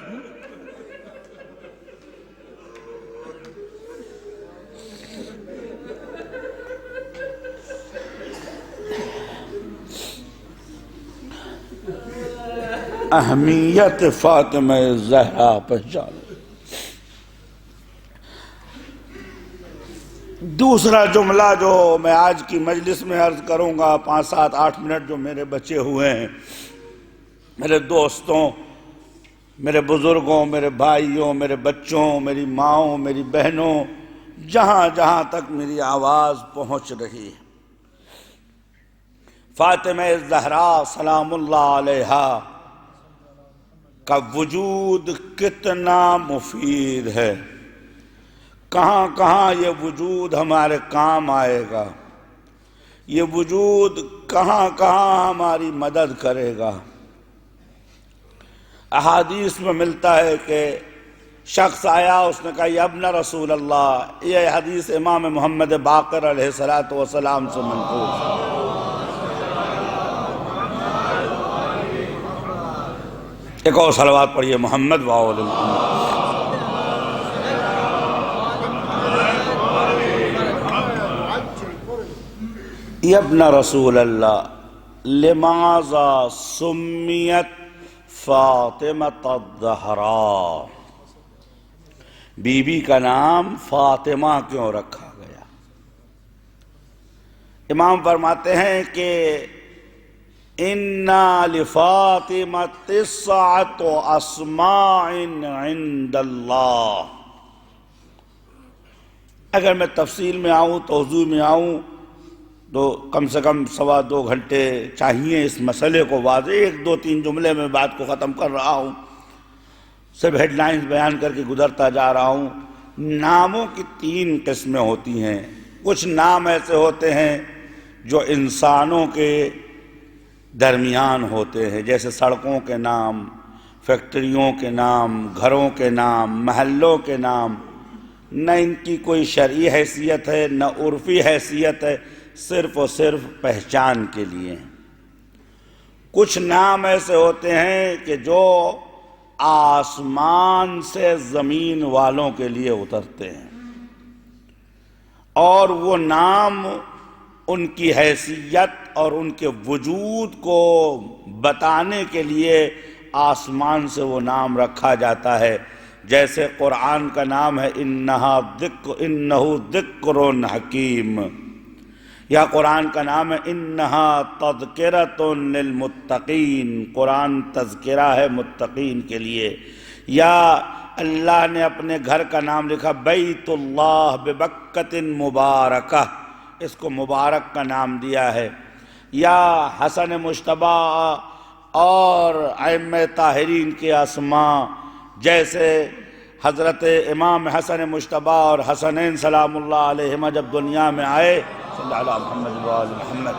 اہمیت فاطمہ زہرا پہچان۔ دوسرا جملہ جو میں آج کی مجلس میں عرض کروں گا، 5 7 8 منٹ جو میرے بچے ہوئے ہیں، میرے دوستوں، میرے بزرگوں، میرے بھائیوں، میرے بچوں، میری ماؤں، میری بہنوں، جہاں جہاں تک میری آواز پہنچ رہی ہے، فاطمہ زہرا سلام اللہ علیہا کا وجود کتنا مفید ہے، کہاں کہاں یہ وجود ہمارے کام آئے گا، یہ وجود کہاں کہاں ہماری مدد کرے گا۔ احادیث میں ملتا ہے کہ شخص آیا، اس نے کہا یا ابن رسول اللہ، یہ حدیث امام محمد باقر علیہ السلام سے منقول ہے۔ ایک اور صلوات پڑھیے محمد وآل محمد۔ یا ابن رسول اللہ لماذا سمیت فاطمۃ الزہراء، بی بی کا نام فاطمہ کیوں رکھا گیا؟ امام فرماتے ہیں کہ اِنَّا لِفَاطِمَةِ تِسْعَةُ أَسْمَاءٍ عِنْدَ اللَّهِ۔ اگر میں تفصیل میں آؤں، توضیح میں آؤں تو کم سے کم 2.25 گھنٹے چاہیے اس مسئلے کو واضح، 1 2 3 جملے میں بات کو ختم کر رہا ہوں، صرف ہیڈ لائنز بیان کر کے گزرتا جا رہا ہوں۔ ناموں کی 3 قسمیں ہوتی ہیں۔ کچھ نام ایسے ہوتے ہیں جو انسانوں کے درمیان ہوتے ہیں، جیسے سڑکوں کے نام، فیکٹریوں کے نام، گھروں کے نام، محلوں کے نام، نہ ان کی کوئی شرعی حیثیت ہے نہ عرفی حیثیت ہے، صرف اور صرف پہچان کے لیے۔ کچھ نام ایسے ہوتے ہیں کہ جو آسمان سے زمین والوں کے لیے اترتے ہیں، اور وہ نام ان کی حیثیت اور ان کے وجود کو بتانے کے لیے آسمان سے وہ نام رکھا جاتا ہے۔ جیسے قرآن کا نام ہے انہو ذکر حکیم، یا قرآن کا نام ہے انہا تذکرۃ للمتقین، قرآن تذکرہ ہے متقین کے لیے۔ یا اللہ نے اپنے گھر کا نام لکھا بیت اللہ ببکۃ مبارکہ، اس کو مبارک کا نام دیا ہے، یا حسن مجتبی اور ائمہ طاہرین کے اسماء، جیسے حضرت امام حسن مجتبی اور حسنین سلام اللہ علیہما جب دنیا میں آئے، صلی اللہ علیہ محمد وآل محمد،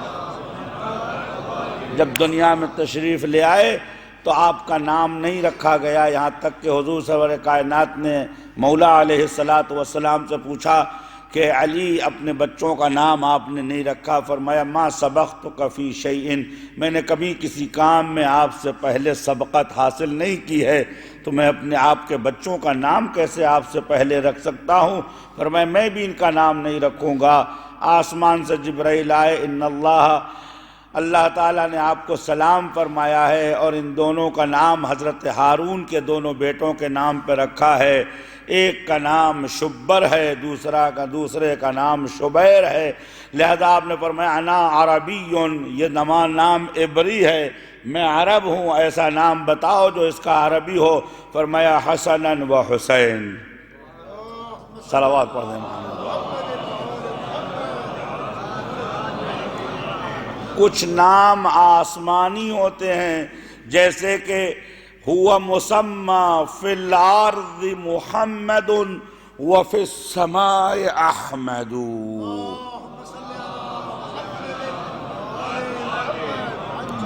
جب دنیا میں تشریف لے آئے تو آپ کا نام نہیں رکھا گیا، یہاں تک کہ حضور سرور کائنات نے مولا علیہ السلام سے پوچھا کہ علی اپنے بچوں کا نام آپ نے نہیں رکھا، فرمایا ما سبقتک فی شیئن، میں نے کبھی کسی کام میں آپ سے پہلے سبقت حاصل نہیں کی ہے، تو میں اپنے آپ کے بچوں کا نام کیسے آپ سے پہلے رکھ سکتا ہوں؟ فرمایا میں بھی ان کا نام نہیں رکھوں گا۔ آسمان سے جبرائیل آئے، ان اللہ تعالیٰ نے آپ کو سلام فرمایا ہے، اور ان دونوں کا نام حضرت ہارون کے دونوں بیٹوں کے نام پہ رکھا ہے، ایک کا نام شبر ہے، دوسرے کا نام شبیر ہے، لہذا آپ نے فرمایا انا عربی، یہ نام عبری ہے، میں عرب ہوں، ایسا نام بتاؤ جو اس کا عربی ہو، فرمایا حسن و حسین، صلوات پڑھ دیں محمد۔ کچھ نام آسمانی ہوتے ہیں، جیسے کہ ہوا مسمى فی الارض محمد وفی السماء احمد،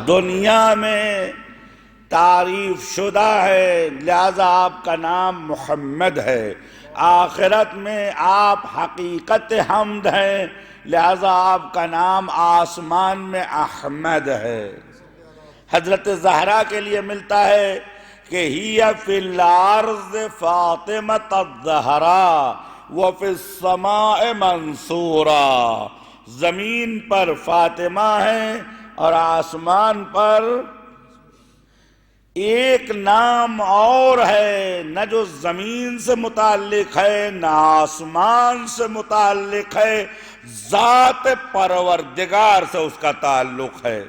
دنیا میں تعریف شدہ ہے لہذا آپ کا نام محمد ہے، آخرت میں آپ حقیقت حمد ہیں لہذا آپ کا نام آسمان میں احمد ہے۔ حضرت زہرا کے لیے ملتا ہے کہ ہی فی الارض فاطمۃ الزہرا وفی السماء منصورا، زمین پر فاطمہ ہیں اور آسمان پر ایک نام اور ہے، نہ جو زمین سے متعلق ہے نہ آسمان سے متعلق ہے، ذات پروردگار سے اس کا تعلق ہے۔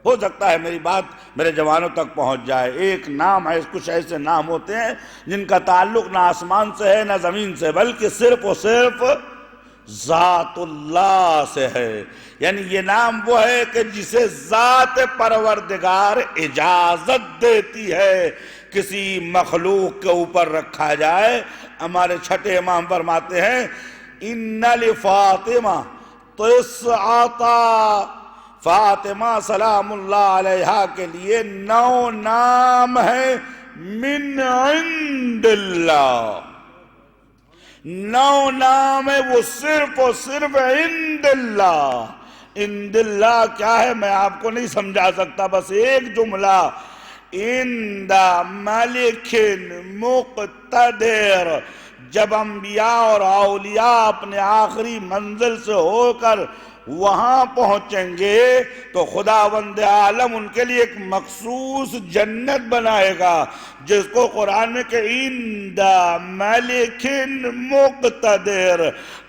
ہو سکتا ہے میری بات میرے جوانوں تک پہنچ جائے۔ ایک نام ہے، کچھ ایسے نام ہوتے ہیں جن کا تعلق نہ آسمان سے ہے نہ زمین سے، بلکہ صرف اور صرف ذات اللہ سے ہے، یعنی یہ نام وہ ہے کہ جسے ذات پروردگار اجازت دیتی ہے کسی مخلوق کے اوپر رکھا جائے۔ ہمارے چھٹے امام فرماتے ہیں ان لفاطمہ تسعۃ، فاطمہ سلام اللہ علیہا کے لیے 9 نام ہیں من عند اللہ، 9 نام ہے وہ صرف اور صرف عند اللہ۔ عند اللہ کیا ہے میں آپ کو نہیں سمجھا سکتا، بس ایک جملہ، عند ملک مقتدر۔ جب انبیاء اور اولیاء اپنے آخری منزل سے ہو کر وہاں پہنچیں گے تو خداوند عالم ان کے لیے ایک مخصوص جنت بنائے گا، جس کو قرآن میں کہ عند ملک مقتدر،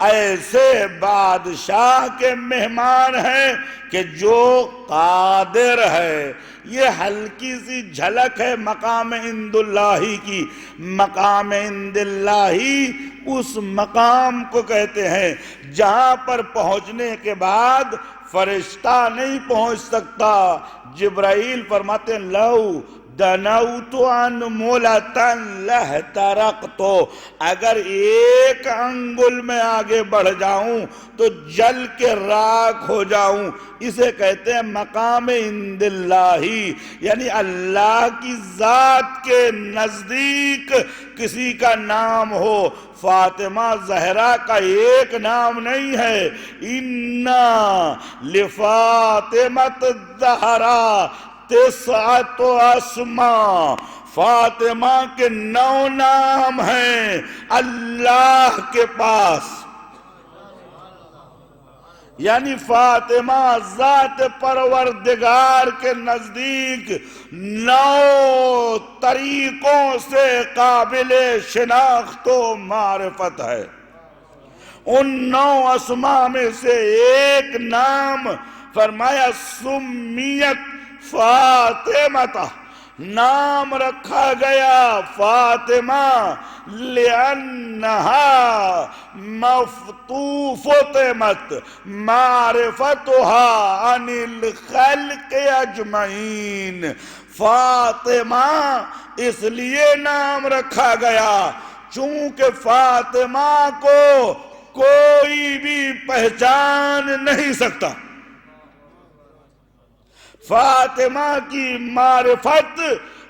ایسے بادشاہ کے مہمان ہیں کہ جو قادر ہے۔ یہ ہلکی سی جھلک ہے مقام عند اللہ کی۔ مقام عند اللہ اس مقام کو کہتے ہیں جہاں پر پہنچنے کے بعد فرشتہ نہیں پہنچ سکتا۔ جبرائیل فرماتے ہیں لو دنوت انملۃ لاحترقت، اگر ایک انگل میں آگے بڑھ جاؤں تو جل کے راکھ ہو جاؤں۔ اسے کہتے ہیں مقام عند اللہ، یعنی اللہ کی ذات کے نزدیک کسی کا نام ہو۔ فاطمہ زہرا کا ایک نام نہیں ہے، اِنَّا لِفَاطِمَةِ الزَّہْرَا 9 اسماء، فاطمہ کے 9 نام ہیں اللہ کے پاس، یعنی فاطمہ ذات پروردگار کے نزدیک 9 طریقوں سے قابل شناخت و معرفت ہے۔ ان 9 اسماء میں سے ایک نام فرمایا سمیت فاطمہ، نام رکھا گیا فاطمہ لأنہا مفتوفت معرفتها عن الخلق اجمعین. فاطمہ اس لیے نام رکھا گیا چونکہ فاطمہ کو کوئی بھی پہچان نہیں سکتا. فاطمہ کی معرفت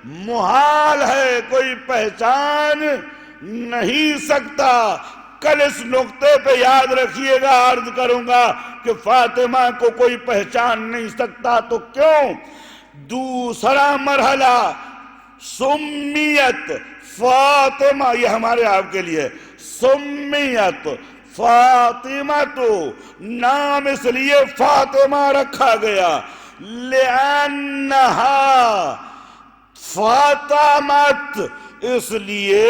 محال ہے، کوئی پہچان نہیں سکتا. کل اس نقطے پہ یاد رکھیے گا، عرض کروں گا کہ فاطمہ کو کوئی پہچان نہیں سکتا تو کیوں. دوسرا مرحلہ سمیت فاطمہ، یہ ہمارے آپ کے لیے سمیت فاطمہ، تو نام اس لیے فاطمہ رکھا گیا لأنہا فاطمت، اس لیے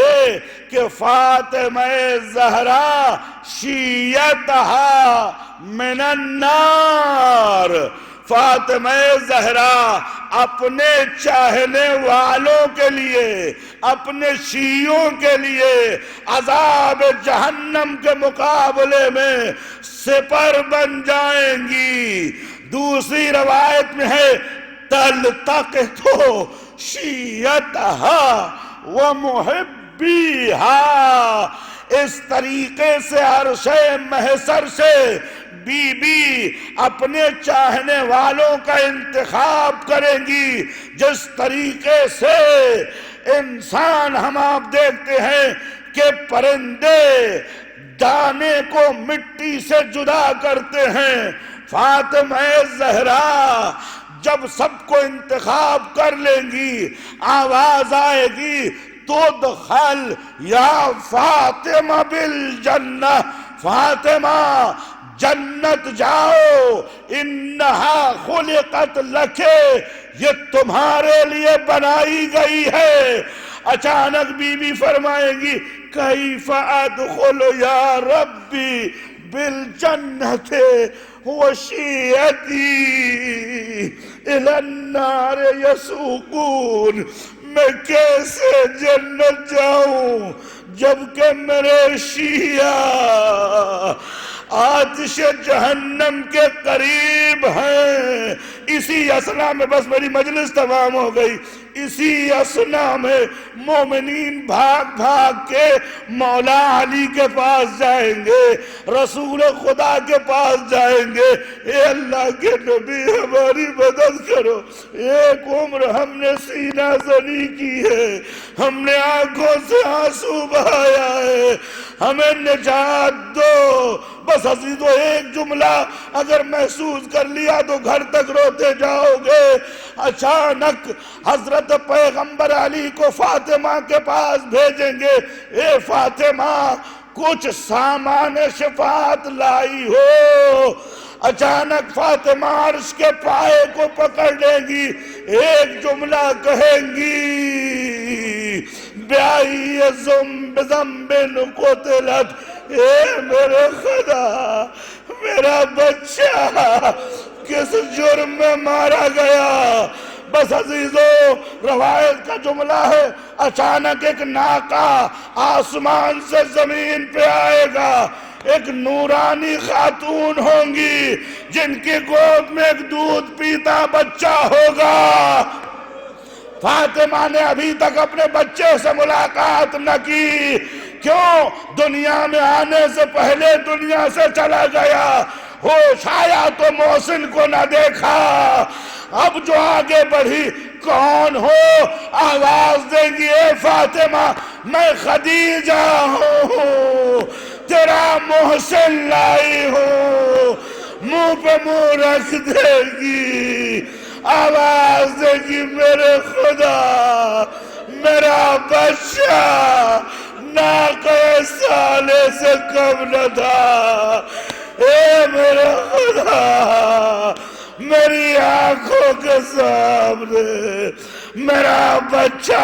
کہ فاطمہ زہرا شیعتہا من النار، فاطمہ زہرا اپنے چاہنے والوں کے لیے، اپنے شیعوں کے لیے عذاب جہنم کے مقابلے میں سپر بن جائیں گی. دوسری روایت میں ہے تلتقط شیعتہا ومحبیہا، اس طریقے سے عرش محشر سے بی بی اپنے چاہنے والوں کا انتخاب کریں گی. جس طریقے سے انسان ہم آپ دیکھتے ہیں کہ پرندے دانے کو مٹی سے جدا کرتے ہیں، فاطمہ زہرا جب سب کو انتخاب کر لیں گی، آواز آئے گی تو دخل یا فاطمہ بالجنہ، فاطمہ جنت جاؤ، انہا خلقت لکے، یہ تمہارے لیے بنائی گئی ہے. اچانک بی بی فرمائیں گی کیف ادخل یا ربی بالجنت وشیعتی الی النار یسوقون، میں کیسے جنت جاؤں جبکہ میرے شیعہ آتش جہنم کے قریب ہیں. اسی اثنا میں، بس میری مجلس تمام ہو گئی، اسی اثنا میں مومنین بھاگ بھاگ کے مولا علی کے پاس جائیں گے، رسول خدا کے پاس جائیں گے، اے اللہ کے نبی ہماری مدد کرو، ایک عمر ہم نے سینہ زنی کی ہے، ہم نے آنکھوں سے آنسو بہایا ہے، ہمیں نجات دو. بس عزیزو ایک جملہ اگر محسوس کر لیا تو گھر تک روتے جاؤ گے. اچانک حضرت پیغمبر علی کو فاطمہ کے پاس بھیجیں گے، اے فاطمہ کچھ سامان شفاعت لائی ہو. اچانک فاطمہ عرش کے پائے کو پکڑ لیں گی، ایک جملہ کہیں گی بیائی ذنب قتلت، اے میرے خدا میرا بچہ کس جرم میں مارا گیا. بس عزیزو روایت کا جملہ ہے اچانک ایک ناقہ آسمان سے زمین پہ آئے گا، ایک نورانی خاتون ہوں گی جن کی گود میں ایک دودھ پیتا بچہ ہوگا. فاطمہ نے ابھی تک اپنے بچے سے ملاقات نہ کی، کیوں؟ دنیا میں آنے سے پہلے دنیا سے چلا گیا، ہوش آیا تو محسن کو نہ دیکھا. اب جو آگے بڑھی کون ہو؟ آواز دیں گی اے فاطمہ میں خدیجہ ہوں، تیرا محسن لائی ہوں. منہ پہ منہ رکھ دے گی، آواز دے گی میرے خدا میرا بچہ ناقہ سالے سے کم نہ تھا. اے میرے خدا میری آنکھوں کے سامنے میرا بچہ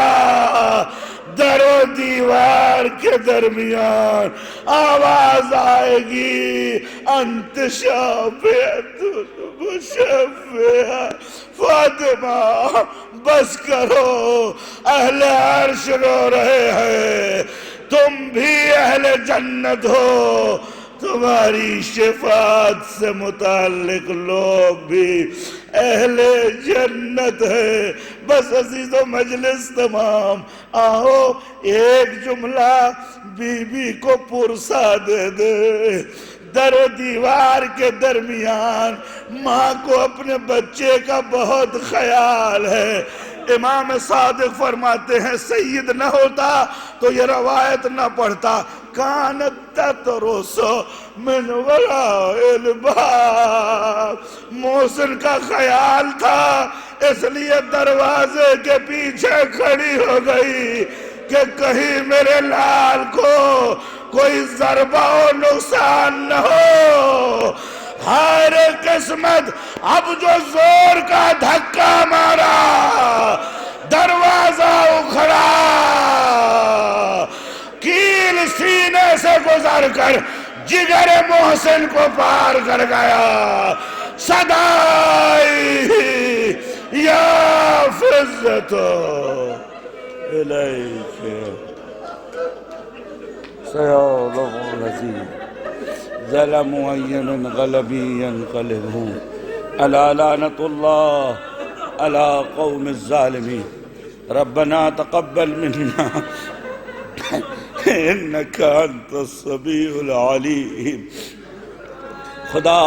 در و دیوار کے درمیان آواز آئے گی انت شافعۃ مشفعہ، فاطمہ بس کرو، اہل عرش رو رہے ہیں، تم بھی اہل جنت ہو، تمہاری شفاعت سے متعلق لوگ بھی اہل جنت ہے۔ بس عزیز و مجلس تمام، آؤ ایک جملہ بی بی کو پرسا دے دے۔ در و دیوار کے درمیان ماں کو اپنے بچے کا بہت خیال ہے۔ امام صادق فرماتے ہیں سید نہ ہوتا تو یہ روایت نہ پڑھتا، کانت تترس من وراء الباب، محسن کا خیال تھا اس لیے دروازے کے پیچھے کھڑی ہو گئی کہ کہیں میرے لال کو کوئی ضربہ و نقصان نہ ہو۔ ہر قسمت اب جو زور کا دھکا مارا، دروازہ اکھڑا، کیل سینے سے گزر کر جگر محسن کو پار کر گیا۔ صدائی یا فزت الیک سیعلم الذین ظلموا این غلبی ینقلبون، الا لعنت اللہ علی قوم الظالمین، ربنا تقبل منا انک انت السمیع العلیم۔ خدا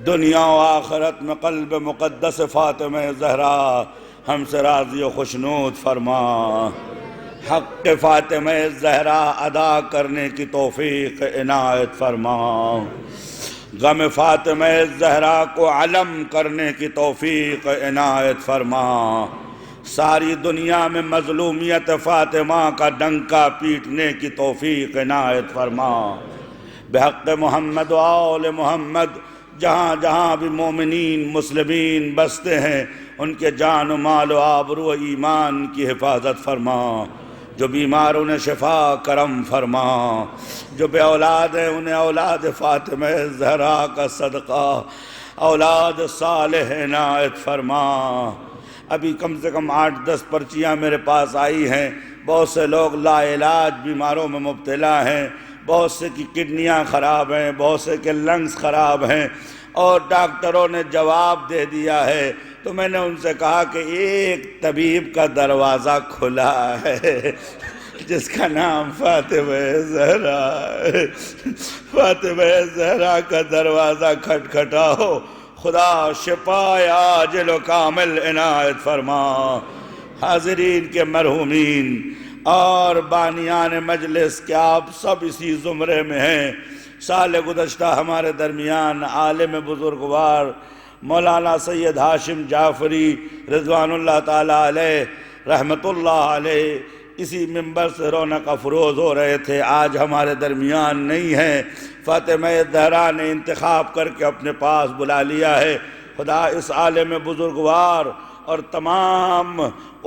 دنیا و آخرت میں قلب مقدس فاطمہ زہرا ہم سے راضی و خوشنود فرما، حق فاطمہ زہرا ادا کرنے کی توفیق عنایت فرما، غم فاطمہ زہرا کو علم کرنے کی توفیق عنایت فرما، ساری دنیا میں مظلومیت فاطمہ کا ڈنکا پیٹنے کی توفیق عنایت فرما، بحق محمد و آل محمد جہاں جہاں بھی مومنین مسلمین بستے ہیں ان کے جان و مال و آبرو و ایمان کی حفاظت فرما، جو بیمار انہیں شفا کرم فرما، جو بے اولاد ہیں انہیں اولاد فاطمہ زہرا کا صدقہ اولاد صالح عنایت فرما۔ ابھی کم سے کم 8-10 پرچیاں میرے پاس آئی ہیں، بہت سے لوگ لا علاج بیماروں میں مبتلا ہیں، بہت سے کی کڈنیاں خراب ہیں، بہت سے کے لنگز خراب ہیں، اور ڈاکٹروں نے جواب دے دیا ہے تو میں نے ان سے کہا کہ ایک طبیب کا دروازہ کھلا ہے جس کا نام فاطمہ زہرا ہے، فاطمہ زہرا کا دروازہ کھٹکھٹاؤ، خدا شفا عاجل و کامل عنایت فرما۔ حاضرین کے مرحومین اور بانیان مجلس کہ آپ سب اسی زمرے میں ہیں، سال گزشتہ ہمارے درمیان عالم بزرگوار مولانا سید ہاشم جعفری رضوان اللہ تعالیٰ علیہ رحمت اللہ علیہ اسی منبر سے رونق افروز ہو رہے تھے، آج ہمارے درمیان نہیں ہیں، فاطمہ زہرا نے انتخاب کر کے اپنے پاس بلا لیا ہے۔ خدا اس عالم بزرگوار اور تمام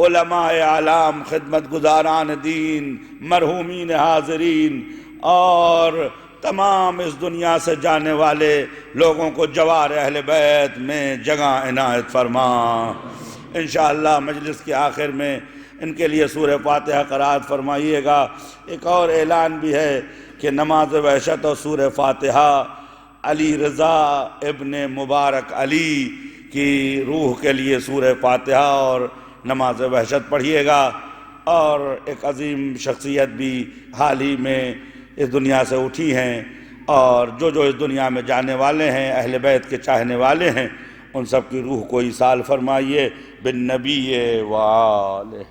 علماء اعلام، خدمت گزاران دین، مرحومین حاضرین اور تمام اس دنیا سے جانے والے لوگوں کو جوار اہل بیت میں جگہ عنایت فرما۔ انشاءاللہ مجلس کے آخر میں ان کے لیے سورہ فاتحہ قرات فرمائیے گا۔ ایک اور اعلان بھی ہے کہ نماز وحشت اور سورہ فاتحہ علی رضا ابن مبارک علی کی روح کے لیے سورہ فاتحہ اور نماز وحشت پڑھیے گا۔ اور ایک عظیم شخصیت بھی حال ہی میں اس دنیا سے اٹھی ہیں، اور جو اس دنیا میں جانے والے ہیں اہل بیت کے چاہنے والے ہیں ان سب کی روح کو ایصال فرمائیے بالنبی وآلہ۔